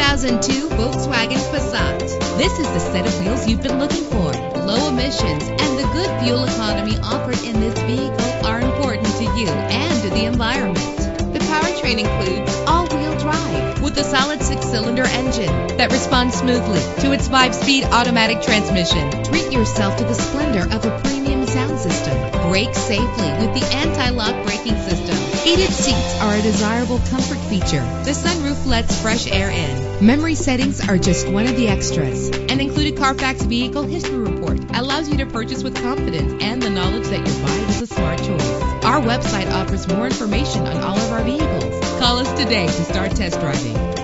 2002 Volkswagen Passat. This is the set of wheels you've been looking for. Low emissions and the good fuel economy offered in this vehicle are important to you and to the environment. The powertrain includes all-wheel drive with a solid 6-cylinder engine that responds smoothly to its 5-speed automatic transmission. Treat yourself to the splendor of a premium sound system. Brake safely with the anti-lock braking system. Heated seats are a desirable comfort feature. The sunroof lets fresh air in. Memory settings are just one of the extras. An included Carfax Vehicle History Report allows you to purchase with confidence and the knowledge that your buy was a smart choice. Our website offers more information on all of our vehicles. Call us today to start test driving.